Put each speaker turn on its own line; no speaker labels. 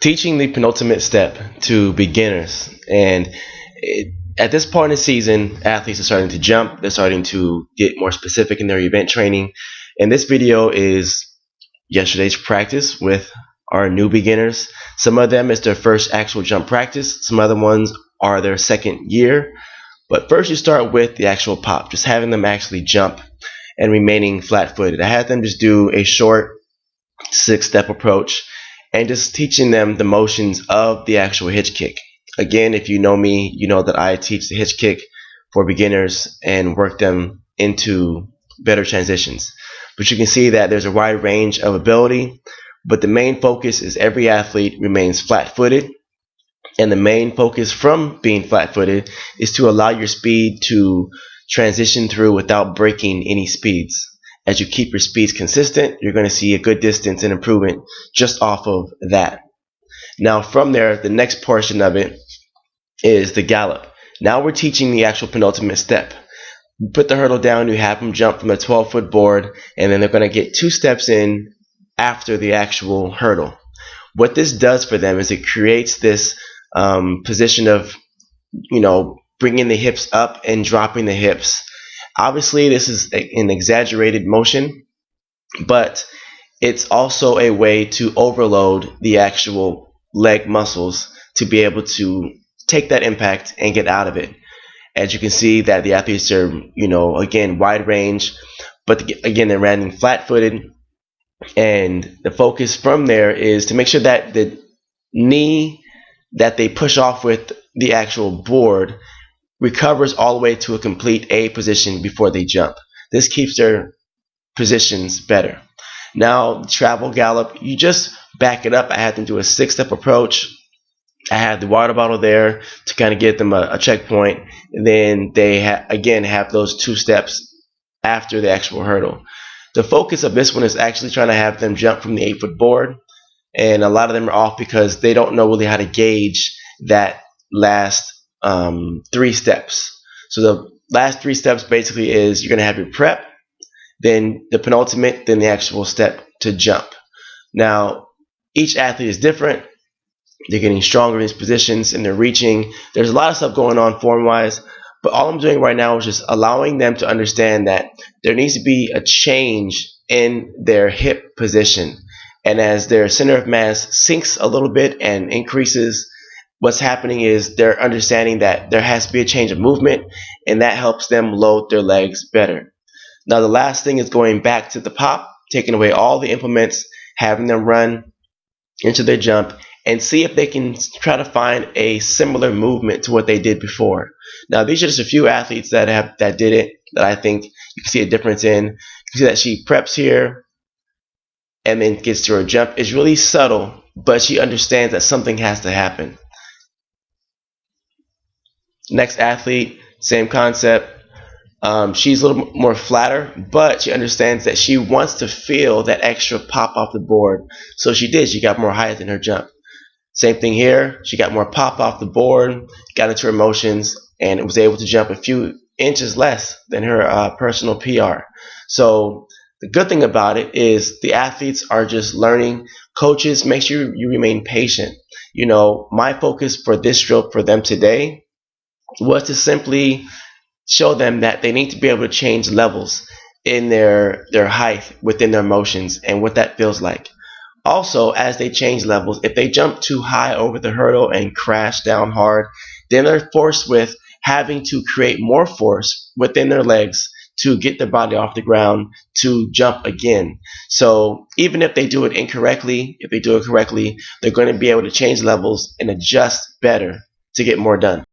teaching the penultimate step to beginners. And at this point in the season, athletes are starting to jump. They're starting to get more specific in their event training. And this video is yesterday's practice with our new beginners. Some of them is their first actual jump practice. Some other ones are their second year. But first you start with the actual pop, just having them actually jump and remaining flat-footed. I had them just do a short 6-step approach and just teaching them the motions of the actual hitch kick. Again, if you know me, you know that I teach the hitch kick for beginners and work them into better transitions. But you can see that there's a wide range of ability, but the main focus is every athlete remains flat-footed. And the main focus from being flat-footed is to allow your speed to transition through without breaking any speeds. As you keep your speeds consistent, you're going to see a good distance and improvement just off of that. Now from there, the next portion of it is the gallop. Now we're teaching the actual penultimate step. You put the hurdle down, you have them jump from a 12-foot board, and then they're going to get 2 steps in after the actual hurdle. What this does for them is it creates this position of, bringing the hips up and dropping the hips. Obviously, this is an exaggerated motion, but it's also a way to overload the actual leg muscles to be able to take that impact and get out of it. As you can see that the athletes are, again, wide range, but again, they're landing flat-footed. And the focus from there is to make sure that the knee that they push off with the actual board recovers all the way to a complete A position before they jump. This keeps their positions better. Now, travel gallop, you just back it up. I had them do a 6-step approach. I had the water bottle there to kind of get them a checkpoint. And then they again have those 2 steps after the actual hurdle. The focus of this one is actually trying to have them jump from the 8-foot board. And a lot of them are off because they don't know really how to gauge that last 3 steps. So the last 3 steps basically is you're going to have your prep, then the penultimate, then the actual step to jump. Now, each athlete is different. They're getting stronger in these positions and they're reaching. There's a lot of stuff going on form-wise, but all I'm doing right now is just allowing them to understand that there needs to be a change in their hip position. And as their center of mass sinks a little bit and increases, what's happening is they're understanding that there has to be a change of movement, and that helps them load their legs better. Now the last thing is going back to the pop, taking away all the implements, having them run into their jump, and see if they can try to find a similar movement to what they did before. Now these are just a few athletes that did it that I think you can see a difference in. You can see that she preps here and then gets to her jump. It's really subtle, but she understands that something has to happen. Next athlete, same concept. She's a little more flatter, but she understands that she wants to feel that extra pop off the board. So she did. She got more height in her jump. Same thing here. She got more pop off the board, got into her motions, and was able to jump a few inches less than her personal PR. So the good thing about it is the athletes are just learning. Coaches, make sure you remain patient. My focus for this drill for them today was to simply show them that they need to be able to change levels in their height within their motions and what that feels like. Also, as they change levels, if they jump too high over the hurdle and crash down hard, then they're forced with having to create more force within their legs to get their body off the ground to jump again. So even if they do it incorrectly, if they do it correctly, they're going to be able to change levels and adjust better to get more done.